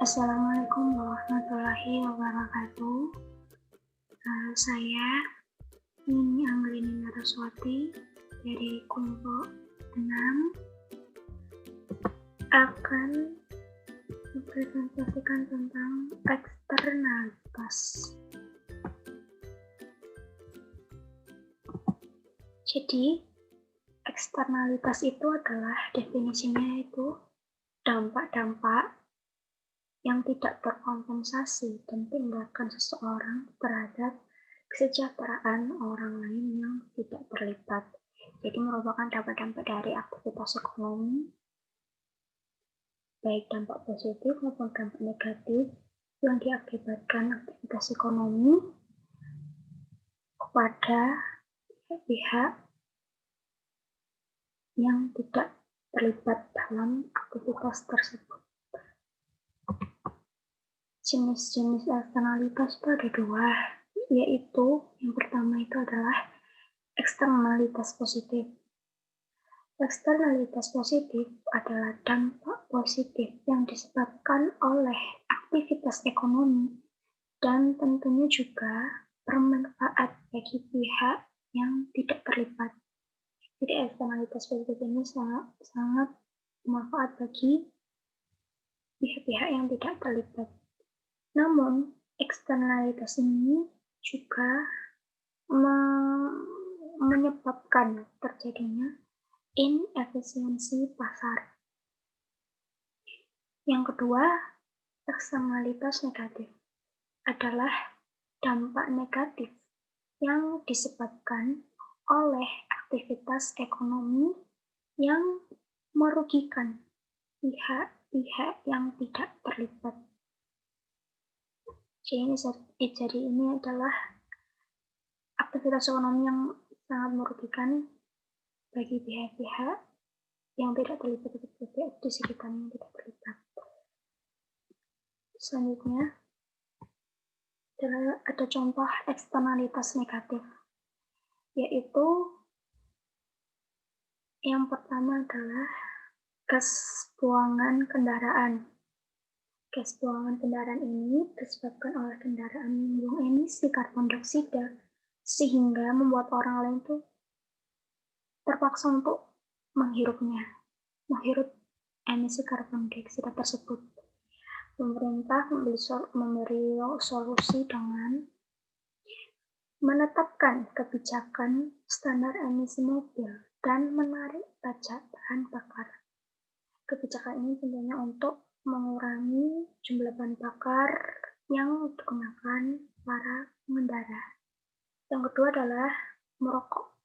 Assalamualaikum warahmatullahi wabarakatuh. Saya Nini Angelini Naraswati dari kelompok 6 akan mempresentasikan tentang eksternalitas. Jadi, eksternalitas itu adalah definisinya itu dampak-dampak yang tidak terkompensasi dan tindakan seseorang terhadap kesejahteraan orang lain yang tidak terlibat. Jadi merupakan dampak-dampak dari aktivitas ekonomi, baik dampak positif maupun dampak negatif yang diakibatkan aktivitas ekonomi kepada pihak yang tidak terlibat dalam aktivitas tersebut. Jenis-jenis eksternalitas itu ada dua, yaitu yang pertama itu adalah eksternalitas positif. Eksternalitas positif adalah dampak positif yang disebabkan oleh aktivitas ekonomi dan tentunya juga bermanfaat bagi pihak yang tidak terlibat. Jadi eksternalitas positif ini sangat bermanfaat bagi pihak-pihak yang tidak terlibat. Namun, eksternalitas ini juga menyebabkan terjadinya inefisiensi pasar. Yang kedua, eksternalitas negatif adalah dampak negatif yang disebabkan oleh aktivitas ekonomi yang merugikan pihak-pihak yang tidak terlibat. Jadi ini adalah aktivitas ekonomi yang sangat merugikan bagi pihak-pihak yang tidak terlibat di sekitar yang tidak terlibat. Selanjutnya ada contoh eksternalitas negatif, yaitu yang pertama adalah gas buangan kendaraan. Gas buangan kendaraan ini disebabkan oleh kendaraan membuang emisi karbon dioksida sehingga membuat orang lain tuh terpaksa untuk menghirup emisi karbon dioksida tersebut. Pemerintah memberi solusi dengan menetapkan kebijakan standar emisi mobil dan menarik pajak bahan bakar. Kebijakan ini tentunya untuk mengurangi jumlah bahan bakar yang digunakan para pengendara. Yang kedua adalah merokok.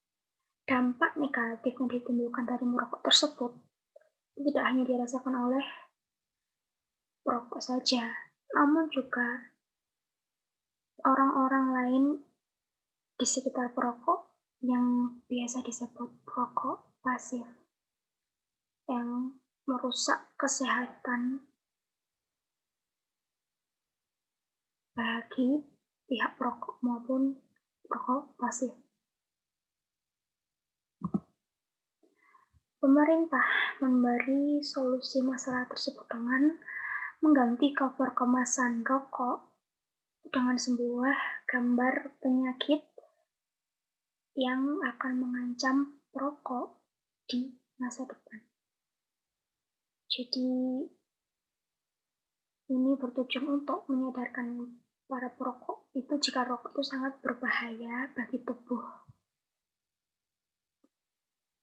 Dampak negatif yang ditimbulkan dari merokok tersebut tidak hanya dirasakan oleh perokok saja, namun juga orang-orang lain di sekitar perokok yang biasa disebut perokok pasif, yang merusak kesehatan bagi pihak perokok maupun perokok pasif. Pemerintah memberi solusi masalah tersebut dengan mengganti cover kemasan rokok dengan sebuah gambar penyakit yang akan mengancam perokok di masa depan. Jadi ini bertujuan untuk menyadarkan para perokok itu jika rokok itu sangat berbahaya bagi tubuh.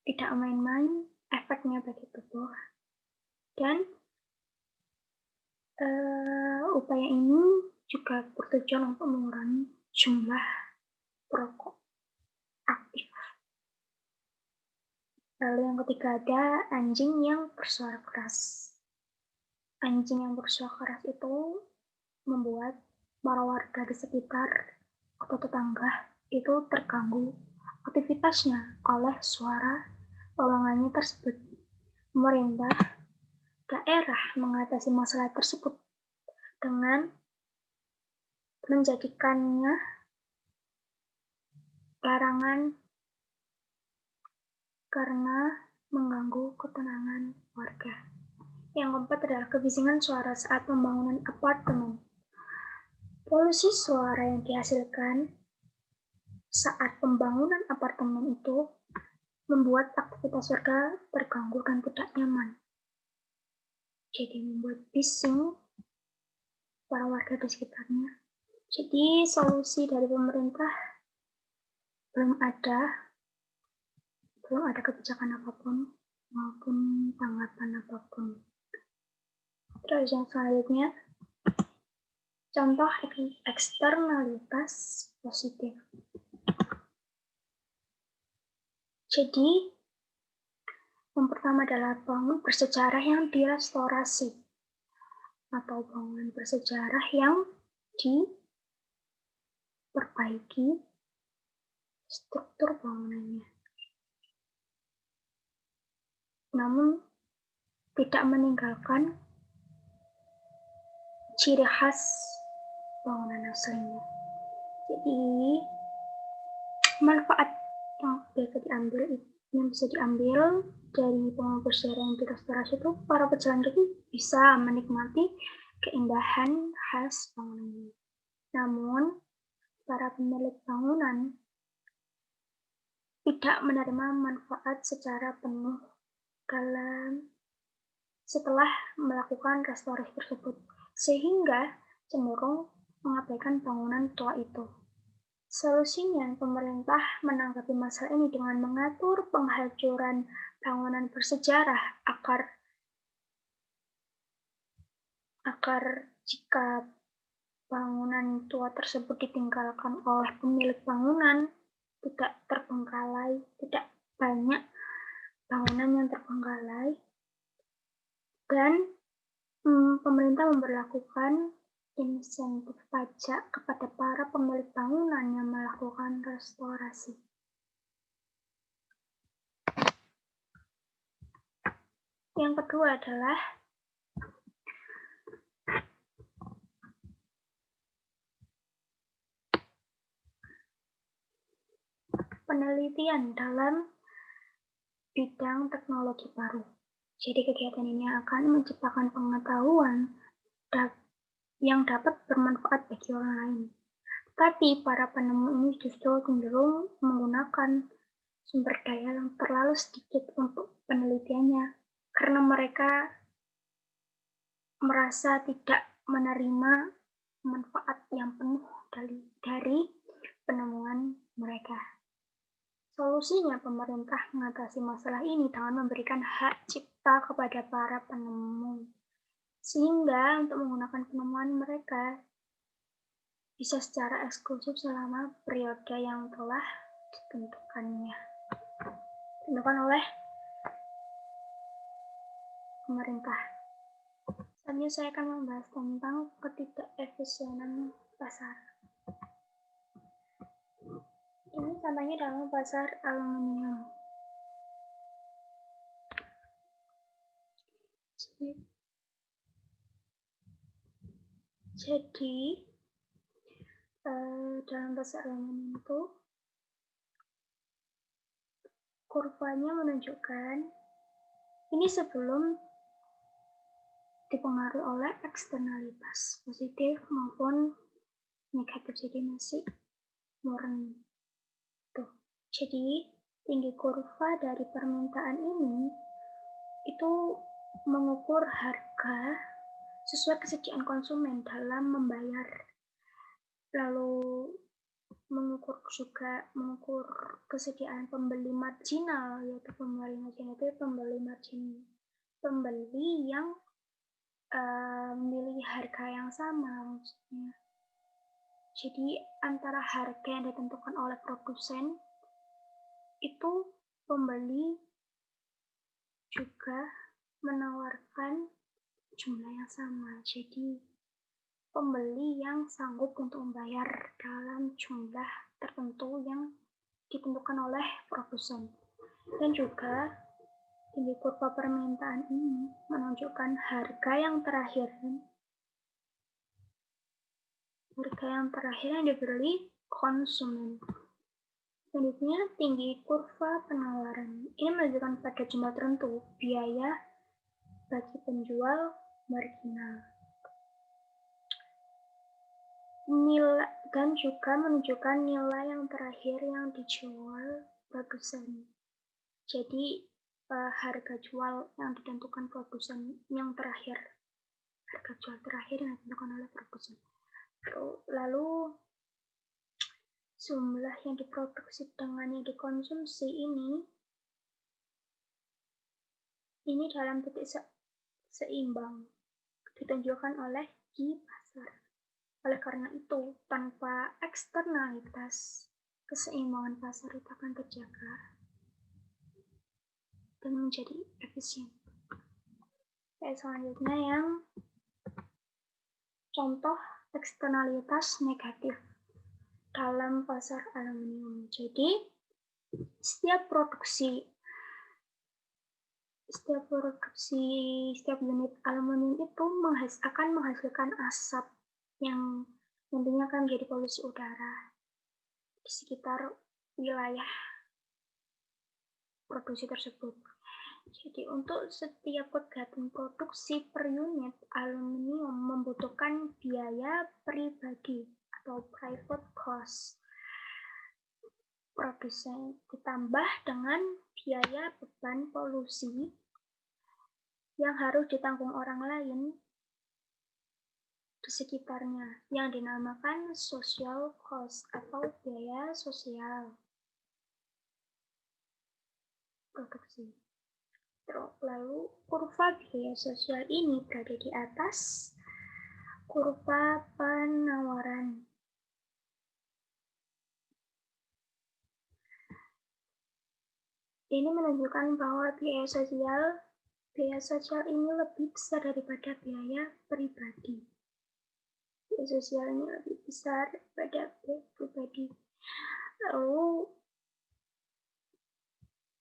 Tidak main-main efeknya bagi tubuh. Dan upaya ini juga bertujuan untuk mengurangi jumlah perokok aktif. Lalu yang ketiga ada anjing yang bersuara keras. Anjing yang bersuara keras itu membuat para warga di sekitar atau tetangga itu terganggu aktivitasnya oleh suara tolongannya tersebut. Pemerintah daerah mengatasi masalah tersebut dengan menjadikannya larangan karena mengganggu ketenangan warga. Yang keempat adalah kebisingan suara saat pembangunan apartemen. Polusi suara yang dihasilkan saat pembangunan apartemen itu membuat aktivitas warga terganggu dan tidak nyaman. Jadi membuat bising para warga di sekitarnya. Jadi solusi dari pemerintah belum ada kebijakan apapun maupun tanggapan apapun. Terus yang selanjutnya, contoh eksternalitas positif. Jadi yang pertama adalah bangunan bersejarah yang direstorasi atau bangunan bersejarah yang diperbaiki struktur bangunannya. Namun tidak meninggalkan ciri khas bangunan aslinya. Jadi manfaat yang bisa diambil dari bangunan bersejarah yang direstorasi itu, para pejalan kaki bisa menikmati keindahan khas bangunan ini. Namun para pemilik bangunan tidak menerima manfaat secara penuh setelah melakukan restorasi tersebut, sehingga cenderung mengabaikan bangunan tua itu. Solusinya, pemerintah menanggapi masalah ini dengan mengatur penghancuran bangunan bersejarah agar jika bangunan tua tersebut ditinggalkan oleh pemilik bangunan, tidak terbengkalai, tidak banyak bangunan yang terbengkalai, dan pemerintah memberlakukan insentif pajak kepada para pemilik bangunan yang melakukan restorasi. Yang kedua adalah penelitian dalam bidang teknologi baru. Jadi kegiatan ini akan menciptakan pengetahuan yang dapat bermanfaat bagi orang lain. Tapi para penemu ini justru cenderung menggunakan sumber daya yang terlalu sedikit untuk penelitiannya, karena mereka merasa tidak menerima manfaat yang penuh dari penemuan mereka. Solusinya, pemerintah mengatasi masalah ini dengan memberikan hak cipta kepada para penemu, sehingga untuk menggunakan penemuan mereka bisa secara eksklusif selama periode yang telah ditentukan oleh pemerintah. Selanjutnya saya akan membahas tentang ketidakefisienan pasar. Ini contohnya dalam pasar aluminium. Jadi dalam pasar aluminium itu kurvanya menunjukkan ini sebelum dipengaruhi oleh eksternalitas positif maupun negatif, jadi masih murni. Jadi tinggi kurva dari permintaan ini itu mengukur harga sesuai kesediaan konsumen dalam membayar, lalu mengukur kesediaan pembeli marginal, yaitu pembeli yang memilih harga yang sama maksudnya. Jadi antara harga yang ditentukan oleh produsen itu pembeli juga menawarkan jumlah yang sama. Jadi pembeli yang sanggup untuk membayar dalam jumlah tertentu yang ditentukan oleh produsen. Dan juga tinggi kurva permintaan ini menunjukkan harga yang terakhir yang dibeli konsumen. Selanjutnya, tinggi kurva penawaran. Ini menunjukkan pada jumlah tertentu biaya bagi penjual marginal. Dan juga menunjukkan nilai yang terakhir yang dijual produsen. Jadi harga jual yang ditentukan produsen yang terakhir, harga jual terakhir yang ditentukan oleh produsen. Lalu jumlah yang diproduksi dengan yang dikonsumsi ini dalam titik seimbang ditunjukkan oleh Q pasar. Oleh karena itu, tanpa eksternalitas, keseimbangan pasar itu akan terjaga dan menjadi efisien. Selanjutnya yang contoh eksternalitas negatif dalam pasar aluminium. Jadi, setiap unit aluminium itu akan menghasilkan asap yang nantinya akan menjadi polusi udara di sekitar wilayah produksi tersebut. Jadi untuk setiap kegiatan produksi per unit aluminium membutuhkan biaya pribadi atau private cost produsen ditambah dengan biaya beban polusi yang harus ditanggung orang lain di sekitarnya yang dinamakan social cost atau biaya sosial produksi. Lalu kurva biaya sosial ini berada di atas kurva penawaran. Ini menunjukkan bahwa biaya sosial ini lebih besar daripada biaya pribadi. Biaya sosial ini lebih besar daripada biaya pribadi. Lalu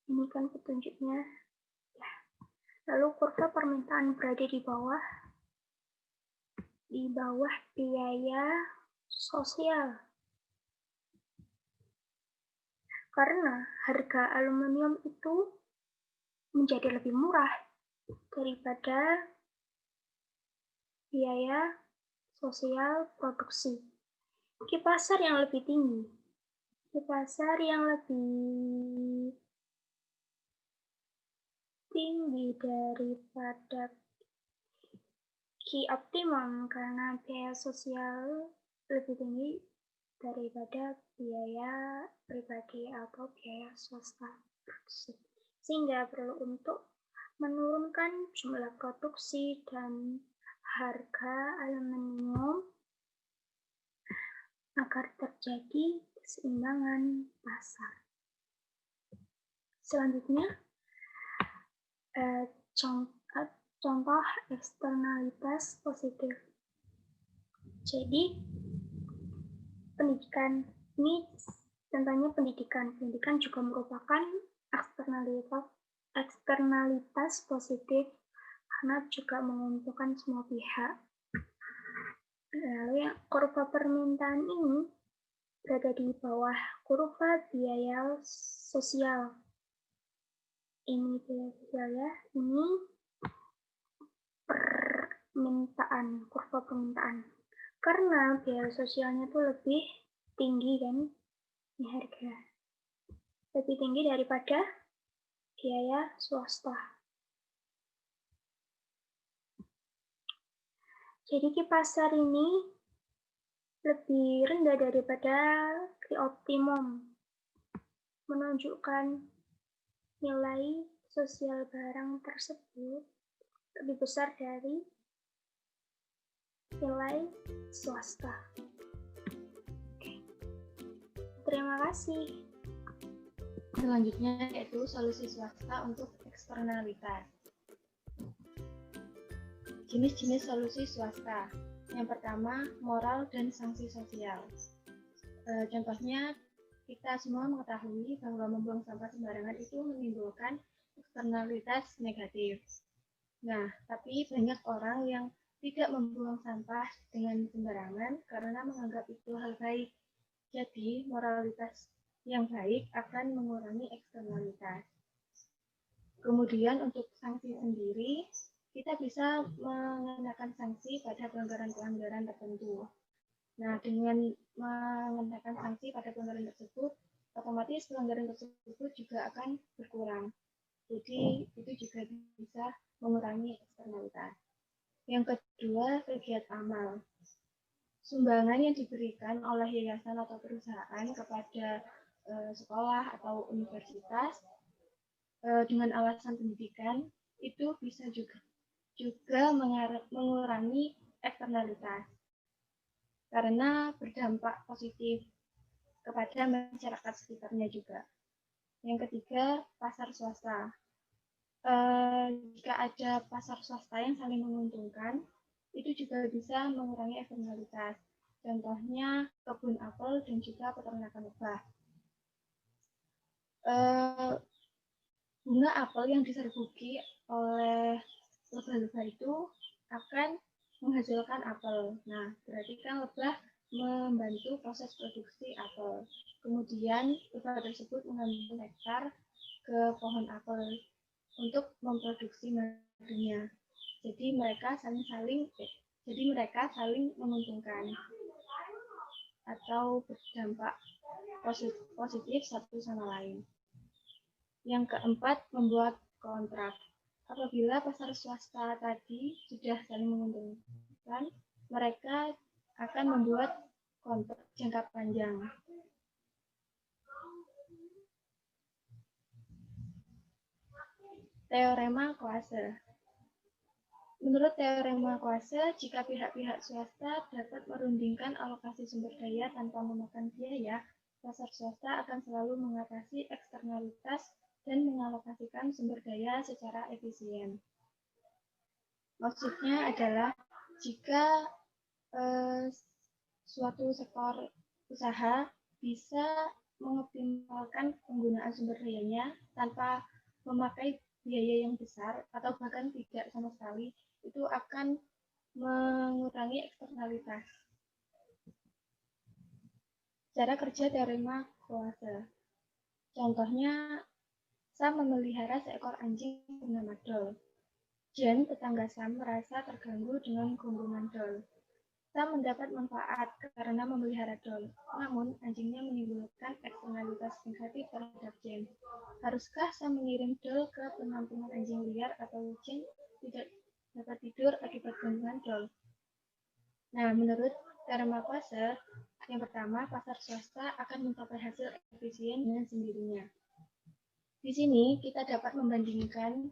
ini kan petunjuknya. Lalu kurva permintaan berada di bawah biaya sosial. Karena harga aluminium itu menjadi lebih murah daripada biaya sosial produksi. Di pasar yang lebih tinggi, daripada Q optimum karena biaya sosial lebih tinggi daripada biaya pribadi atau biaya swasta produksi. Sehingga perlu untuk menurunkan jumlah produksi dan harga aluminium agar terjadi keseimbangan pasar. Selanjutnya, contoh eksternalitas positif. Jadi, pendidikan ini contohnya pendidikan juga merupakan eksternalitas positif karena juga menguntungkan semua pihak. Lalu yang kurva permintaan ini berada di bawah kurva biaya sosial. Ini biaya sosial ya, ini kurva permintaan. Karena biaya sosialnya itu lebih tinggi kan, ini harga lebih tinggi daripada biaya swasta. Jadi di pasar ini lebih rendah daripada Q optimum, menunjukkan nilai sosial barang tersebut lebih besar dari nilai swasta. Oke. Terima kasih. Selanjutnya yaitu solusi swasta untuk eksternalitas. Jenis-jenis solusi swasta. Yang pertama, moral dan sanksi sosial. Contohnya, kita semua mengetahui bahwa membuang sampah sembarangan itu menimbulkan eksternalitas negatif. Nah, tapi banyak orang yang tidak membuang sampah dengan sembarangan karena menganggap itu hal baik. Jadi, moralitas yang baik akan mengurangi eksternalitas. Kemudian untuk sanksi sendiri, kita bisa mengenakan sanksi pada pelanggaran-pelanggaran tertentu. Nah, dengan mengenakan sanksi pada pelanggaran tersebut, otomatis pelanggaran tersebut juga akan berkurang. Jadi, itu juga bisa mengurangi eksternalitas. Yang kedua, kegiat amal. Sumbangan yang diberikan oleh yayasan atau perusahaan kepada sekolah atau universitas dengan alasan pendidikan itu bisa juga mengurangi eksternalitas karena berdampak positif kepada masyarakat sekitarnya juga. Yang ketiga, pasar swasta. Jika ada pasar swasta yang saling menguntungkan, itu juga bisa mengurangi eksternalitas. Contohnya kebun apel dan juga peternakan lebah. Bunga apel yang diserbuki oleh lebah-lebah itu akan menghasilkan apel. Nah, berarti kan lebah membantu proses produksi apel. Kemudian lebah tersebut mengambil nektar ke pohon apel untuk memproduksi madunya. Jadi mereka saling menguntungkan atau berdampak positif satu sama lain. Yang keempat, membuat kontrak. Apabila pasar swasta tadi sudah saling menguntungkan, mereka akan membuat kontrak jangka panjang. Teorema Coase. Menurut teorema Coase, jika pihak-pihak swasta dapat merundingkan alokasi sumber daya tanpa memakan biaya, pasar swasta akan selalu mengatasi eksternalitas dan mengalokasikan sumber daya secara efisien. Maksudnya adalah jika suatu sektor usaha bisa mengoptimalkan penggunaan sumber dayanya tanpa memakai biaya yang besar atau bahkan tidak sama sekali, itu akan mengurangi eksternalitas. Cara kerja teorema Coase. Contohnya, Sam memelihara seekor anjing bernama Dol. Jen, tetangga Sam, merasa terganggu dengan gonggongan Dol. Sam mendapat manfaat karena memelihara Dol, namun anjingnya menimbulkan eksternalitas negatif terhadap Jen. Haruskah Sam mengirim Dol ke penampungan anjing liar atau Jen tidak dapat tidur akibat gangguan Dol? Nah, menurut teorema Coase, yang pertama, pasar swasta akan mencapai hasil efisien dengan sendirinya. Di sini kita dapat membandingkan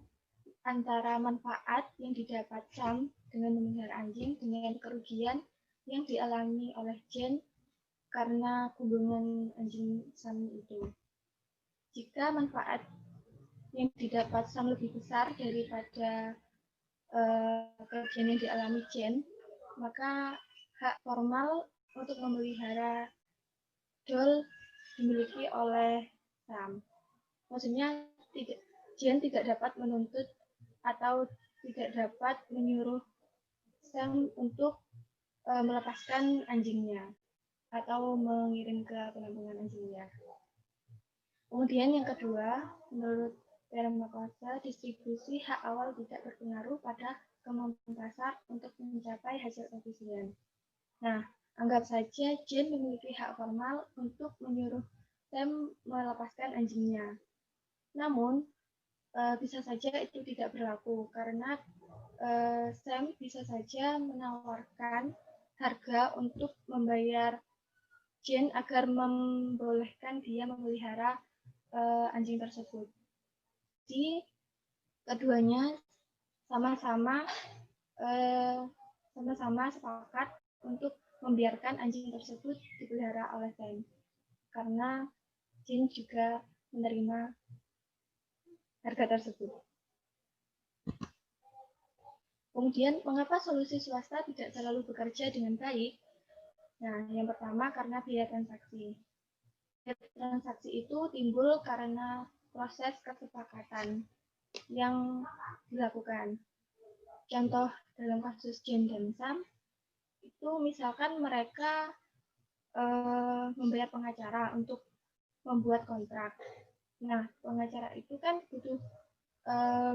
antara manfaat yang didapat Sam dengan memelihara anjing dengan kerugian yang dialami oleh Jen karena gonggongan anjing Sam itu. Jika manfaat yang didapat Sam lebih besar daripada kerugian yang dialami Jen, maka hak formal untuk memelihara Dol dimiliki oleh Sam. Maksudnya Jen tidak dapat menuntut atau tidak dapat menyuruh Sam untuk melepaskan anjingnya atau mengirim ke penampungan anjingnya. Kemudian yang kedua, menurut teorema Coase, distribusi hak awal tidak berpengaruh pada kemampuan pasar untuk mencapai hasil efisien. Nah, anggap saja Jen memiliki hak formal untuk menyuruh Sam melepaskan anjingnya. Namun, bisa saja itu tidak berlaku karena Sam bisa saja menawarkan harga untuk membayar Jen agar membolehkan dia memelihara anjing tersebut. Jadi, keduanya sama-sama sepakat untuk membiarkan anjing tersebut dipelihara oleh Sam karena Jen juga menerima harga tersebut. Kemudian, mengapa solusi swasta tidak selalu bekerja dengan baik? Nah, yang pertama karena biaya transaksi. Biaya transaksi itu timbul karena proses kesepakatan yang dilakukan. Contoh dalam kasus Jen dan Sam, itu misalkan mereka membayar pengacara untuk membuat kontrak. Nah, pengacara itu kan butuh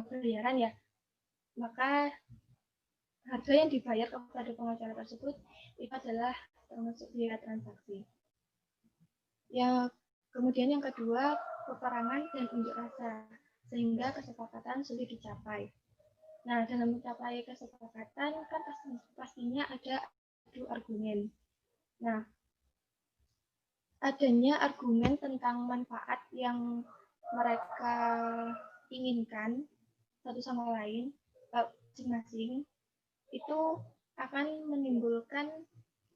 bayaran ya. maka harga yang dibayar kepada pengacara tersebut itu adalah termasuk biaya transaksi. Ya, kemudian yang kedua, peperangan dan unjuk rasa, sehingga kesepakatan sulit dicapai. Nah, dalam mencapai kesepakatan kan pastinya ada adu argumen. Nah, adanya argumen tentang manfaat yang mereka inginkan satu sama lain masing-masing itu akan menimbulkan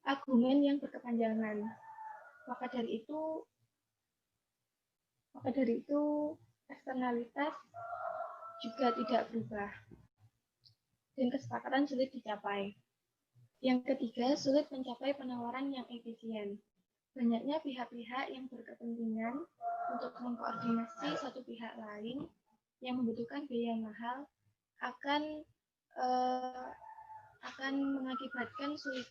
argumen yang berkepanjangan. Maka dari itu eksternalitas juga tidak berubah dan kesepakatan sulit dicapai. Yang ketiga, sulit mencapai penawaran yang efisien. Banyaknya pihak-pihak yang berkepentingan untuk mengkoordinasi satu pihak lain yang membutuhkan biaya mahal akan mengakibatkan sulit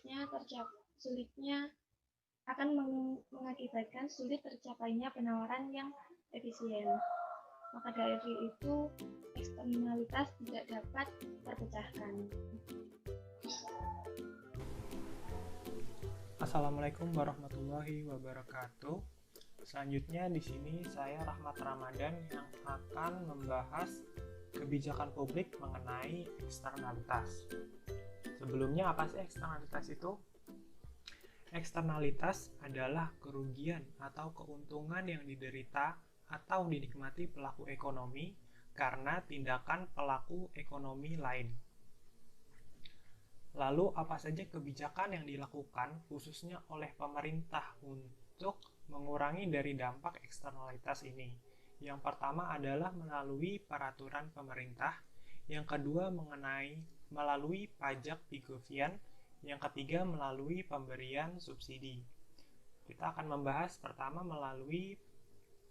tercapainya penawaran yang efisien. Maka dari itu eksternalitas tidak dapat terpecahkan. Assalamualaikum warahmatullahi wabarakatuh. Selanjutnya di sini saya Rahmat Ramadan yang akan membahas kebijakan publik mengenai eksternalitas. Sebelumnya apa sih eksternalitas itu? Eksternalitas adalah kerugian atau keuntungan yang diderita atau dinikmati pelaku ekonomi karena tindakan pelaku ekonomi lain. Lalu apa saja kebijakan yang dilakukan khususnya oleh pemerintah untuk mengurangi dari dampak eksternalitas ini? Yang pertama adalah melalui peraturan pemerintah, yang kedua melalui pajak Pigovian, yang ketiga melalui pemberian subsidi. Kita akan membahas pertama melalui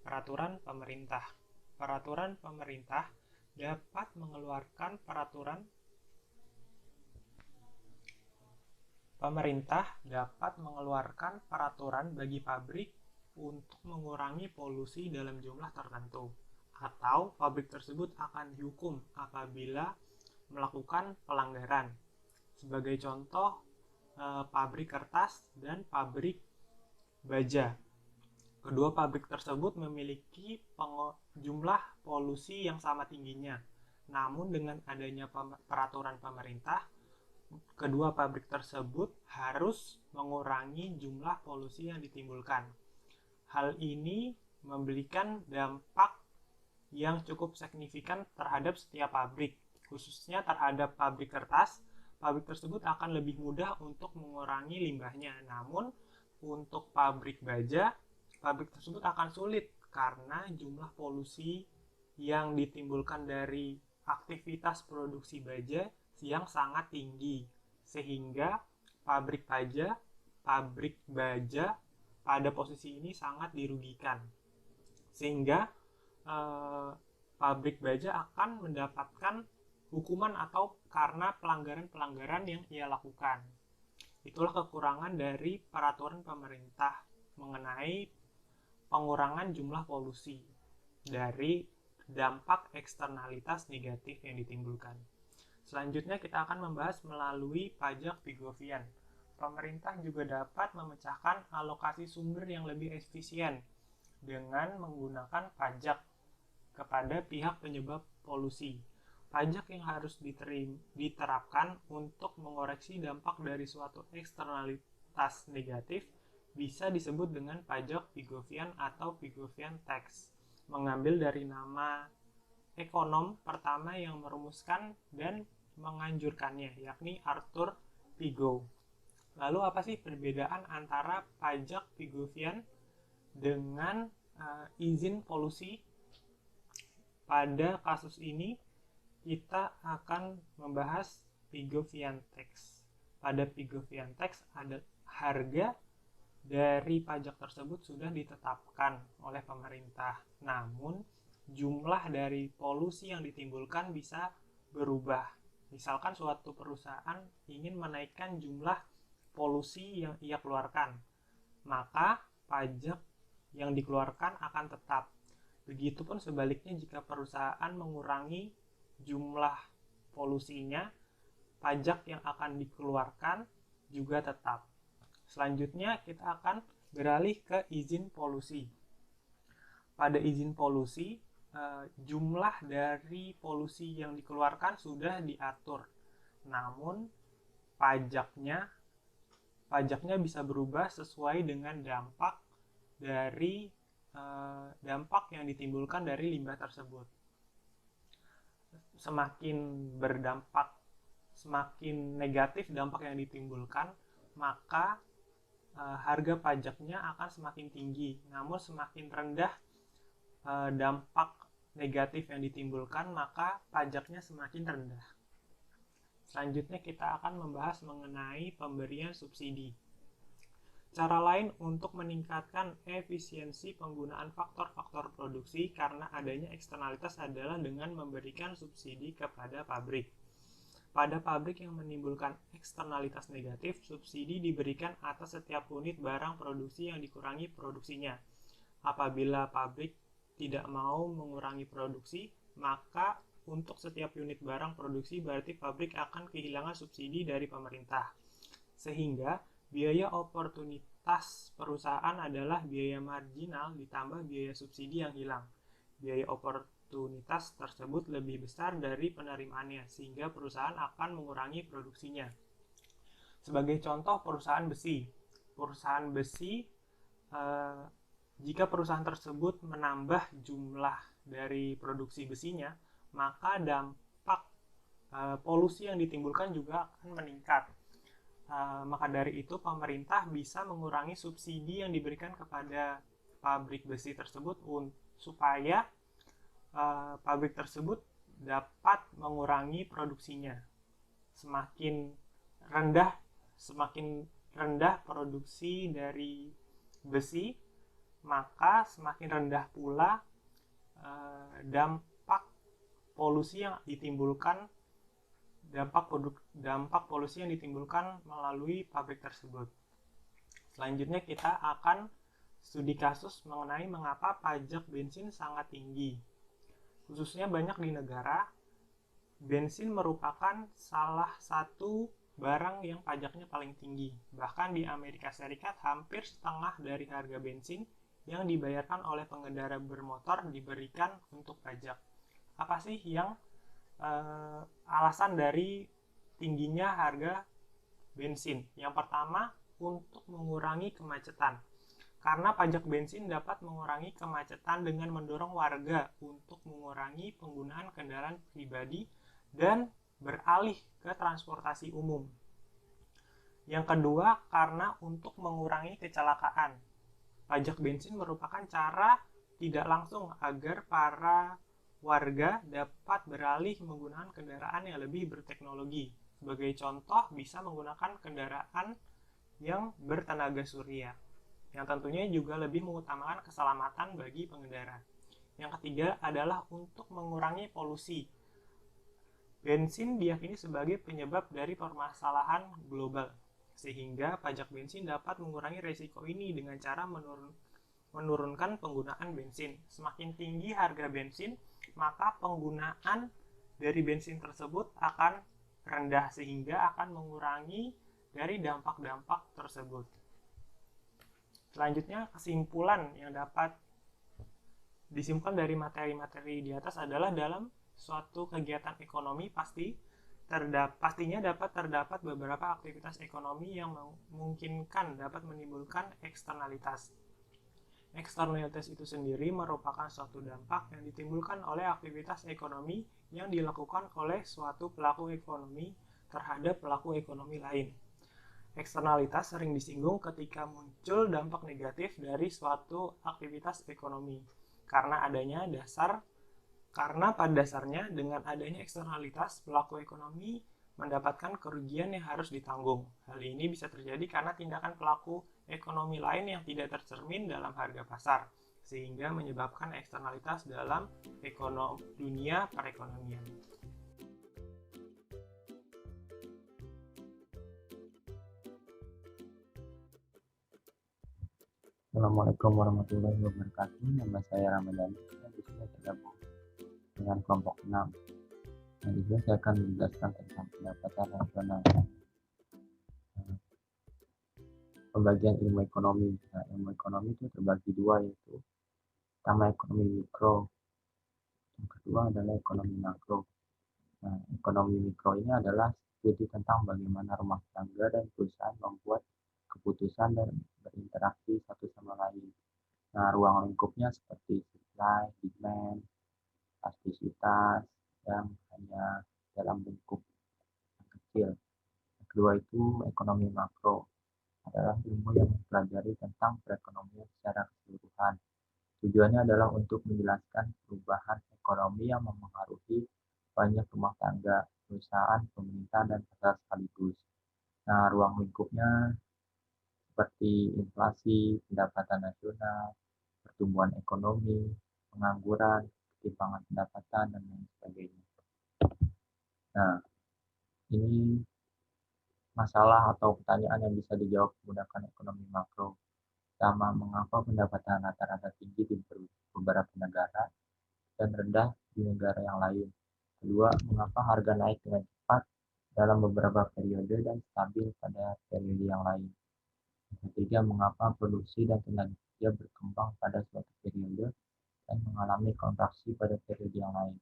peraturan pemerintah. Peraturan pemerintah dapat mengeluarkan peraturan bagi pabrik untuk mengurangi polusi dalam jumlah tertentu, atau pabrik tersebut akan dihukum apabila melakukan pelanggaran. Sebagai contoh, pabrik kertas dan pabrik baja. Kedua pabrik tersebut memiliki jumlah polusi yang sama tingginya. Namun dengan adanya peraturan pemerintah, kedua pabrik tersebut harus mengurangi jumlah polusi yang ditimbulkan. Hal ini memberikan dampak yang cukup signifikan terhadap setiap pabrik, khususnya terhadap pabrik kertas. Pabrik tersebut akan lebih mudah untuk mengurangi limbahnya. Namun untuk pabrik baja, pabrik tersebut akan sulit karena jumlah polusi yang ditimbulkan dari aktivitas produksi baja yang sangat tinggi, sehingga pabrik baja pada posisi ini sangat dirugikan, sehingga pabrik baja akan mendapatkan hukuman atau karena pelanggaran-pelanggaran yang ia lakukan. Itulah kekurangan dari peraturan pemerintah mengenai pengurangan jumlah polusi dari dampak eksternalitas negatif yang ditimbulkan. Selanjutnya kita akan membahas melalui pajak Pigovian. Pemerintah juga dapat memecahkan alokasi sumber yang lebih efisien dengan menggunakan pajak kepada pihak penyebab polusi. Pajak yang harus diterapkan untuk mengoreksi dampak dari suatu eksternalitas negatif bisa disebut dengan pajak Pigovian atau Pigovian tax, mengambil dari nama ekonom pertama yang merumuskan dan menganjurkannya, yakni Arthur Pigou. Lalu apa sih perbedaan antara pajak Pigovian dengan izin polusi? Pada kasus ini kita akan membahas Pigovian tax. Pada Pigovian tax ada harga dari pajak tersebut sudah ditetapkan oleh pemerintah. Namun jumlah dari polusi yang ditimbulkan bisa berubah. Misalkan suatu perusahaan ingin menaikkan jumlah polusi yang ia keluarkan, maka pajak yang dikeluarkan akan tetap. Begitupun sebaliknya jika perusahaan mengurangi jumlah polusinya, pajak yang akan dikeluarkan juga tetap. Selanjutnya kita akan beralih ke izin polusi. Pada izin polusi, jumlah dari polusi yang dikeluarkan sudah diatur. Namun pajaknya bisa berubah sesuai dengan dampak yang ditimbulkan dari limbah tersebut. Semakin negatif dampak yang ditimbulkan, maka harga pajaknya akan semakin tinggi. Namun semakin rendah dampak negatif yang ditimbulkan, maka pajaknya semakin rendah. Selanjutnya kita akan membahas mengenai pemberian subsidi. Cara lain untuk meningkatkan efisiensi penggunaan faktor-faktor produksi karena adanya eksternalitas adalah dengan memberikan subsidi kepada pabrik. Pada pabrik yang menimbulkan eksternalitas negatif, subsidi diberikan atas setiap unit barang produksi yang dikurangi produksinya. Apabila pabrik tidak mau mengurangi produksi, maka untuk setiap unit barang produksi berarti pabrik akan kehilangan subsidi dari pemerintah. Sehingga biaya oportunitas perusahaan adalah biaya marginal ditambah biaya subsidi yang hilang. Biaya oportunitas tersebut lebih besar dari penerimaannya, sehingga perusahaan akan mengurangi produksinya. Sebagai contoh, perusahaan besi. Jika perusahaan tersebut menambah jumlah dari produksi besinya, maka dampak polusi yang ditimbulkan juga akan meningkat. Maka dari itu pemerintah bisa mengurangi subsidi yang diberikan kepada pabrik besi tersebut supaya pabrik tersebut dapat mengurangi produksinya. Semakin rendah produksi dari besi, maka semakin rendah pula dampak polusi yang ditimbulkan melalui pabrik tersebut. Selanjutnya kita akan studi kasus mengenai mengapa pajak bensin sangat tinggi. Khususnya banyak di negara, bensin merupakan salah satu barang yang pajaknya paling tinggi. Bahkan di Amerika Serikat, hampir setengah dari harga bensin yang dibayarkan oleh pengendara bermotor diberikan untuk pajak. Apa sih yang alasan dari tingginya harga bensin? Yang pertama, untuk mengurangi kemacetan. Karena pajak bensin dapat mengurangi kemacetan dengan mendorong warga untuk mengurangi penggunaan kendaraan pribadi dan beralih ke transportasi umum. Yang kedua, karena untuk mengurangi kecelakaan. Pajak bensin merupakan cara tidak langsung agar para warga dapat beralih menggunakan kendaraan yang lebih berteknologi. Sebagai contoh, bisa menggunakan kendaraan yang bertenaga surya, yang tentunya juga lebih mengutamakan keselamatan bagi pengendara. Yang ketiga adalah untuk mengurangi polusi. Bensin diyakini sebagai penyebab dari permasalahan global, sehingga pajak bensin dapat mengurangi resiko ini dengan cara menurunkan penggunaan bensin. Semakin tinggi harga bensin, maka penggunaan dari bensin tersebut akan rendah, sehingga akan mengurangi dari dampak-dampak tersebut. Selanjutnya, kesimpulan yang dapat disimpulkan dari materi-materi di atas adalah dalam suatu kegiatan ekonomi pastinya dapat terdapat beberapa aktivitas ekonomi yang memungkinkan dapat menimbulkan eksternalitas. Eksternalitas itu sendiri merupakan suatu dampak yang ditimbulkan oleh aktivitas ekonomi yang dilakukan oleh suatu pelaku ekonomi terhadap pelaku ekonomi lain. Eksternalitas sering disinggung ketika muncul dampak negatif dari suatu aktivitas ekonomi karena pada dasarnya dengan adanya eksternalitas pelaku ekonomi mendapatkan kerugian yang harus ditanggung. Hal ini bisa terjadi karena tindakan pelaku ekonomi lain yang tidak tercermin dalam harga pasar, sehingga menyebabkan eksternalitas dalam dunia perekonomian. Assalamualaikum warahmatullahi wabarakatuh. Nama saya Ramadhani. Saya di sini tergabung dengan kelompok 6. Nah, di sini saya akan menjelaskan tentang pendapatan nasional. Pembagian ilmu ekonomi. Nah, ilmu ekonomi itu terbagi dua, yaitu pertama ekonomi mikro, yang kedua adalah ekonomi makro. Nah, ekonomi mikro ini adalah studi tentang bagaimana rumah tangga dan perusahaan membuat keputusan dan berinteraksi satu sama lain. Nah, ruang lingkupnya seperti supply, demand, elastisitas yang hanya dalam lingkup yang kecil. Yang kedua itu ekonomi makro, adalah ilmu yang mempelajari tentang perekonomian secara keseluruhan. Tujuannya adalah untuk menjelaskan perubahan ekonomi yang memengaruhi banyak rumah tangga, perusahaan, pemerintah, dan pasar sekaligus. Nah, ruang lingkupnya seperti inflasi, pendapatan nasional, pertumbuhan ekonomi, pengangguran, ketimpangan pendapatan, dan lain sebagainya. Nah, ini masalah atau pertanyaan yang bisa dijawab menggunakan ekonomi makro. Pertama, mengapa pendapatan rata-rata tinggi di beberapa negara dan rendah di negara yang lain? Kedua, mengapa harga naik dengan cepat dalam beberapa periode dan stabil pada periode yang lain? Yang ketiga, mengapa produksi dan tenaga kerja berkembang pada suatu periode dan mengalami kontraksi pada periode yang lain?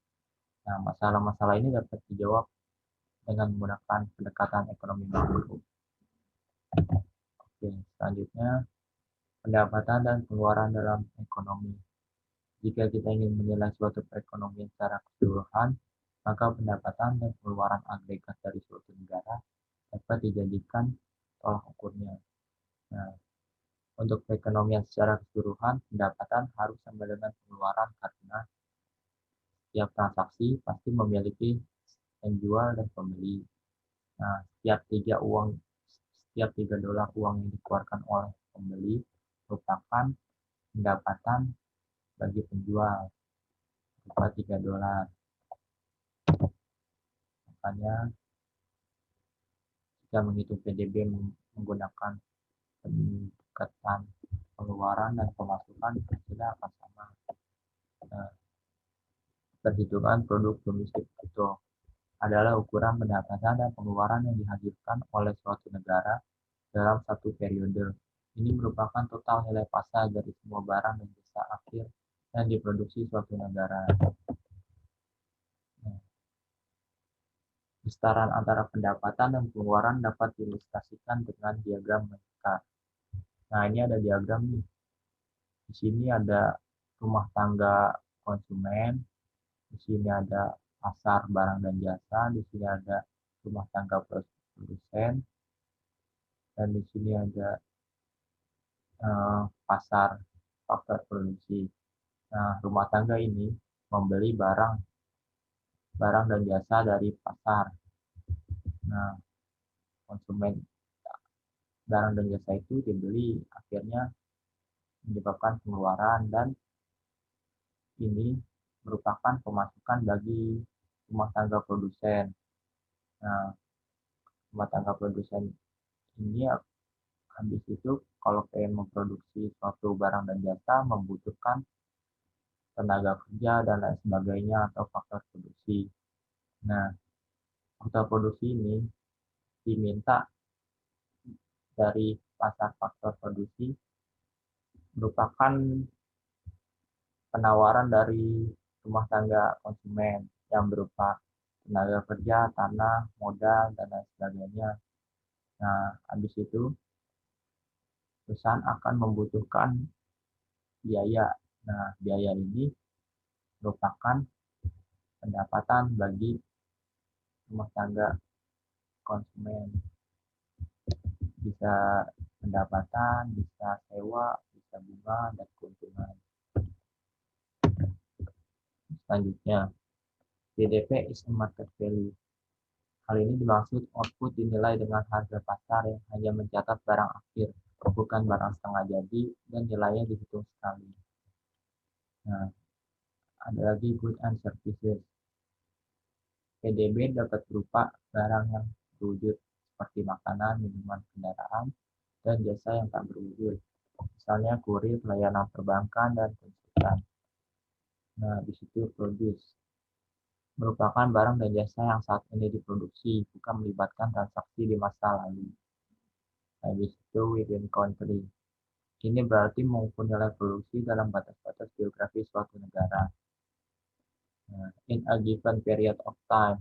Nah, masalah-masalah ini dapat dijawab dengan menggunakan pendekatan ekonomi makro. Oke, selanjutnya pendapatan dan pengeluaran dalam ekonomi. Jika kita ingin menilai suatu perekonomian secara keseluruhan, maka pendapatan dan pengeluaran agregat dari suatu negara dapat dijadikan tolak ukurnya. Nah, untuk perekonomian secara keseluruhan, pendapatan harus sama dengan pengeluaran karena setiap transaksi pasti memiliki penjual dan pembeli. Nah, setiap 3 dolar uang yang dikeluarkan oleh pembeli merupakan pendapatan bagi penjual berupa 3 dolar. Makanya jika menghitung PDB menggunakan pendekatan pengeluaran dan pemasukan, hasilnya akan sama. Nah, perhitungan produk domestik bruto adalah ukuran pendapatan dan pengeluaran yang dihasilkan oleh suatu negara dalam satu periode. Ini merupakan total nilai pasar dari semua barang dan jasa akhir yang diproduksi suatu negara. Nah, kesetaraan antara pendapatan dan pengeluaran dapat diilustrasikan dengan diagram mereka. Nah, ini ada diagram nih. Di sini ada rumah tangga konsumen, di sini ada pasar barang dan jasa, di sini ada rumah tangga produsen, dan di sini ada pasar faktor produksi. Nah, rumah tangga ini membeli barang dan jasa dari pasar. Nah, konsumen barang dan jasa itu dibeli, akhirnya menyebabkan pengeluaran, dan ini merupakan pemasukan bagi rumah tangga produsen. Nah, rumah tangga produsen ini habis itu kalau pengen memproduksi suatu barang dan jasa membutuhkan tenaga kerja dan lain sebagainya atau faktor produksi. Nah, faktor produksi ini diminta dari pasar faktor produksi merupakan penawaran dari rumah tangga konsumen yang berupa tenaga kerja, tanah, modal, dan lain sebagainya. Nah, habis itu perusahaan akan membutuhkan biaya. Nah, biaya ini merupakan pendapatan bagi rumah tangga konsumen. Bisa pendapatan, bisa sewa, bisa bunga, dan keuntungan. Selanjutnya, GDP is a market value. Hal ini dimaksud output dinilai dengan harga pasar yang hanya mencatat barang akhir, bukan barang setengah jadi, dan nilainya dihitung sekali. Nah, ada lagi goods and services. PDB dapat berupa barang yang berwujud seperti makanan, minuman, kendaraan, dan jasa yang tak berwujud. Misalnya kurir, layanan perbankan, dan konsultan. Nah, di situ produce. merupakan barang dan jasa yang saat ini diproduksi, bukan melibatkan transaksi di masa lalu. Habis itu within country. Ini berarti mengukur nilai produksi dalam batas-batas geografis suatu negara. In a given period of time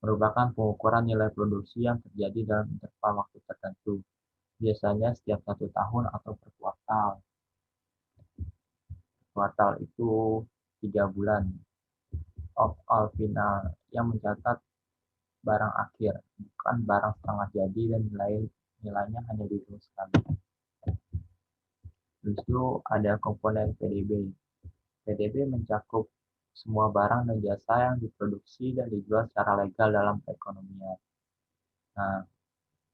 merupakan pengukuran nilai produksi yang terjadi dalam interval waktu tertentu, biasanya setiap 1 tahun atau per kuartal. Kuartal itu 3 bulan. Of all final yang mencatat barang akhir, bukan barang setengah jadi dan nilainya hanya dihitung sekali. Terus itu ada komponen PDB. PDB mencakup semua barang dan jasa yang diproduksi dan dijual secara legal dalam perekonomian. Nah,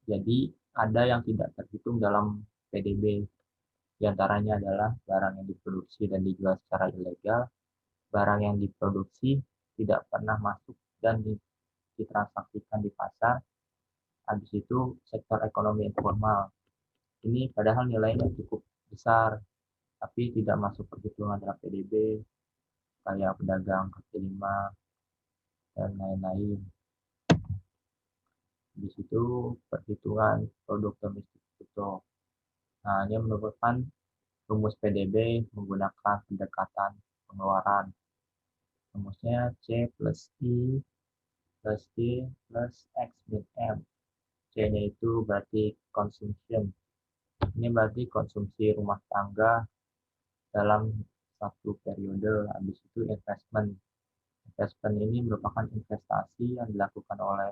jadi ada yang tidak terhitung dalam PDB. Di antaranya adalah barang yang diproduksi dan dijual secara ilegal, barang yang diproduksi tidak pernah masuk dan ditransaksikan di pasar. Habis itu sektor ekonomi informal. Ini padahal nilainya cukup besar, tapi tidak masuk perhitungan dalam PDB, kayak pedagang kaki lima dan lain-lain. Di situ perhitungan produk domestik bruto. Nah, ini merupakan rumus PDB menggunakan pendekatan pengeluaran. Rumusnya C plus I plus D plus X min M. C-nya itu berarti consumption. Ini berarti konsumsi rumah tangga dalam satu periode. Habis itu investment. Investment ini merupakan investasi yang dilakukan oleh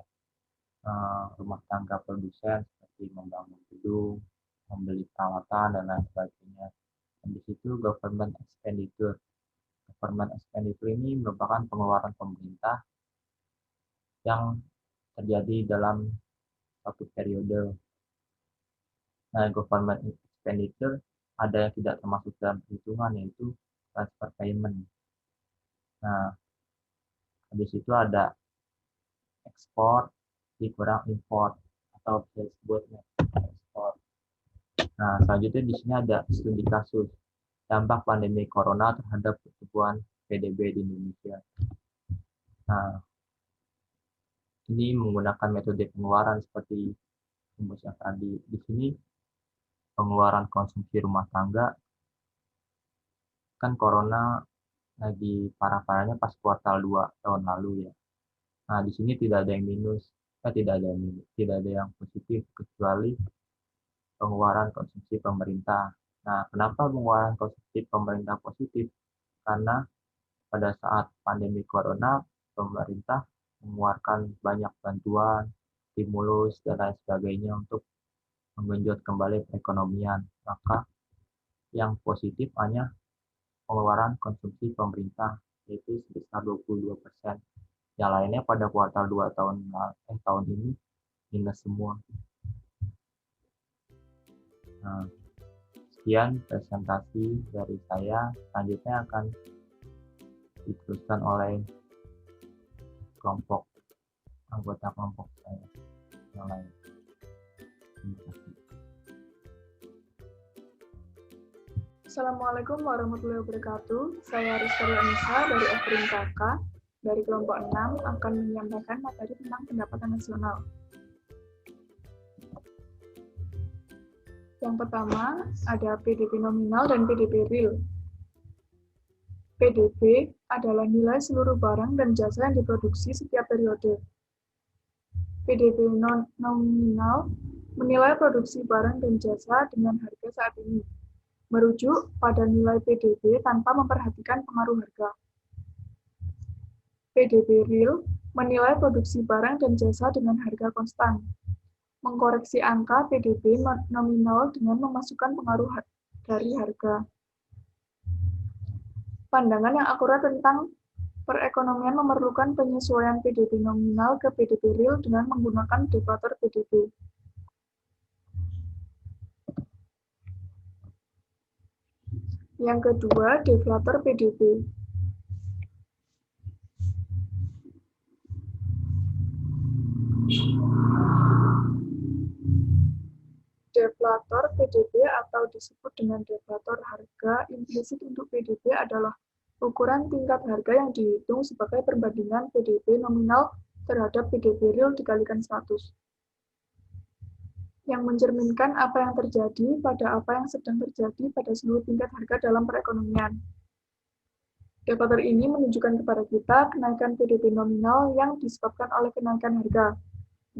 rumah tangga produsen seperti membangun gedung, membeli peralatan, dan lain sebagainya. Habis itu government expenditure. Government expenditure ini merupakan pengeluaran pemerintah yang terjadi dalam satu periode. Nah, government expenditure ada yang tidak termasuk dalam perhitungan, yaitu transfer payment. Nah, habis itu ada ekspor dikurang import atau bisa disebut ekspor. Nah, selanjutnya di sini ada studi kasus dampak pandemi corona terhadap pertumbuhan PDB di Indonesia. Nah, ini menggunakan metode pengeluaran seperti rumus yang tadi. Di sini pengeluaran konsumsi rumah tangga, kan corona lagi parah-parahnya pas kuartal 2 tahun lalu ya. Nah, di sini tidak ada yang minus, tidak ada yang positif kecuali pengeluaran konsumsi pemerintah. Nah, kenapa pengeluaran konsumsi pemerintah positif? Karena pada saat pandemi corona, pemerintah mengeluarkan banyak bantuan, stimulus, dan lain sebagainya untuk menggenjot kembali perekonomian. Maka yang positif hanya pengeluaran konsumsi pemerintah, yaitu sebesar 22%. Yang lainnya pada kuartal 2 tahun ini minus semua. Nah, sekian presentasi dari saya. Selanjutnya akan diteruskan oleh anggota kelompok saya yang lain. Terima kasih. Assalamualaikum warahmatullahi wabarakatuh. Saya Rizky Anissa dari Efrin KK dari kelompok 6 akan menyampaikan materi tentang pendapatan nasional. Yang pertama ada PDB nominal dan PDB real. PDB adalah nilai seluruh barang dan jasa yang diproduksi setiap periode. PDB nominal menilai produksi barang dan jasa dengan harga saat ini, merujuk pada nilai PDB tanpa memperhatikan pengaruh harga. PDB real menilai produksi barang dan jasa dengan harga konstan, mengkoreksi angka PDB nominal dengan memasukkan pengaruh dari harga. Pandangan yang akurat tentang perekonomian memerlukan penyesuaian PDB nominal ke PDB real dengan menggunakan deflator PDB. Yang kedua, deflator PDB. Deflator PDB atau disebut dengan deflator harga implisit untuk PDB adalah ukuran tingkat harga yang dihitung sebagai perbandingan PDB nominal terhadap PDB real dikalikan 100. Yang mencerminkan apa yang terjadi pada apa yang sedang terjadi pada seluruh tingkat harga dalam perekonomian. Deflator ini menunjukkan kepada kita kenaikan PDB nominal yang disebabkan oleh kenaikan harga,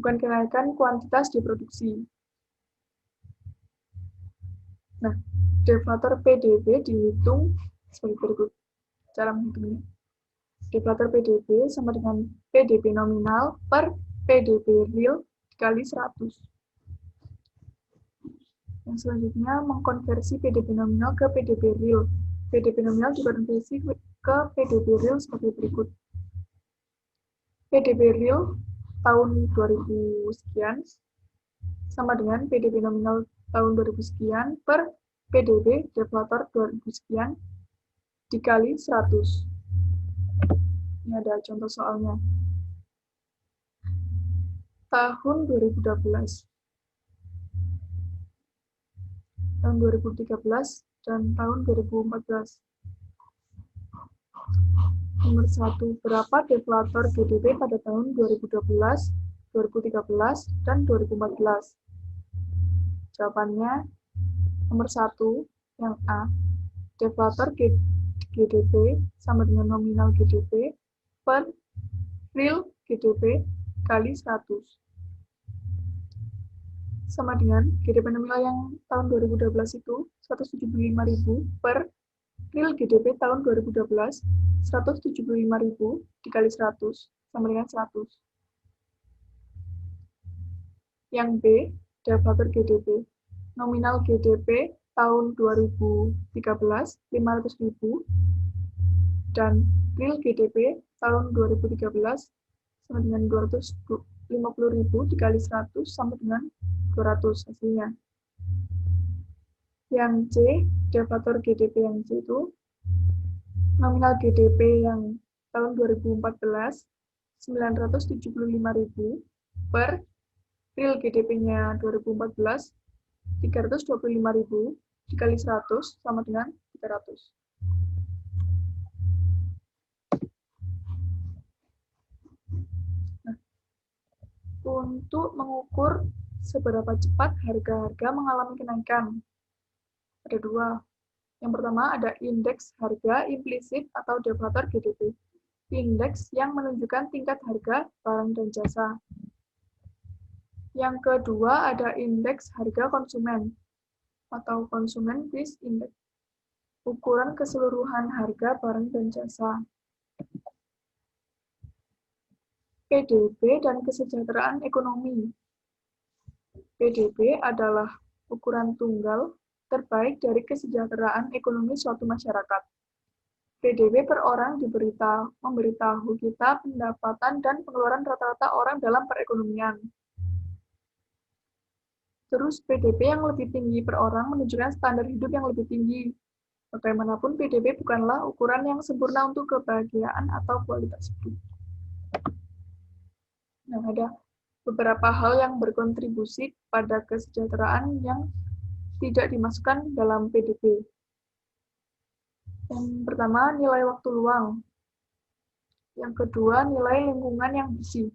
bukan kenaikan kuantitas diproduksi. Nah, deflator PDB dihitung sebagai berikut. Cara menghitungnya. Deflator PDB sama dengan PDB nominal per PDB real dikali 100. Yang selanjutnya, mengkonversi PDB nominal ke PDB real. PDB nominal dikonversi ke PDB real sebagai berikut. PDB real tahun 2000 sekian sama dengan PDB nominal tahun 2000 sekian per PDB deflator 2000 sekian dikali 100. Ini ada contoh soalnya. Tahun 2012. Tahun 2013 dan tahun 2014. Nomor 1, berapa deflator PDB pada tahun 2012, 2013, dan 2014? Jawabannya, nomor 1, yang A, deflator GDP sama dengan nominal GDP per real GDP kali 100. Sama dengan GDP nominal yang tahun 2012 itu 175.000 per real GDP tahun 2012 175.000 dikali 100 sama dengan 100. Yang B, deflator GDP. Nominal GDP tahun 2013 500.000 dan real GDP tahun 2013 sama dengan 250.000 dikali 100 sama dengan 200 hasilnya. Yang C, deflator GDP yang C itu nominal GDP yang tahun 2014 975.000 per real GDP-nya 2014 325.000 dikali 100 sama dengan 300. Nah, untuk mengukur seberapa cepat harga-harga mengalami kenaikan, ada dua. Yang pertama ada indeks harga implisit atau deflator GDP. Indeks yang menunjukkan tingkat harga barang dan jasa. Yang kedua ada indeks harga konsumen atau Consumer Price Index. Ukuran keseluruhan harga barang dan jasa. PDB dan kesejahteraan ekonomi. PDB adalah ukuran tunggal terbaik dari kesejahteraan ekonomi suatu masyarakat. PDB per orang memberitahu kita pendapatan dan pengeluaran rata-rata orang dalam perekonomian. Terus PDB yang lebih tinggi per orang menunjukkan standar hidup yang lebih tinggi. Bagaimanapun PDB bukanlah ukuran yang sempurna untuk kebahagiaan atau kualitas hidup. Nah, ada beberapa hal yang berkontribusi pada kesejahteraan yang tidak dimasukkan dalam PDB. Yang pertama, nilai waktu luang. Yang kedua, nilai lingkungan yang bersih.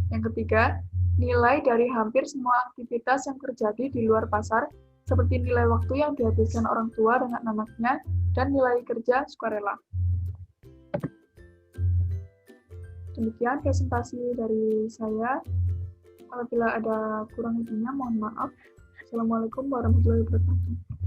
Yang ketiga, nilai dari hampir semua aktivitas yang terjadi di luar pasar, seperti nilai waktu yang dihabiskan orang tua dengan anaknya, dan nilai kerja sukarela. Demikian presentasi dari saya. Apabila ada kurang lebihnya, mohon maaf. Assalamualaikum warahmatullahi wabarakatuh.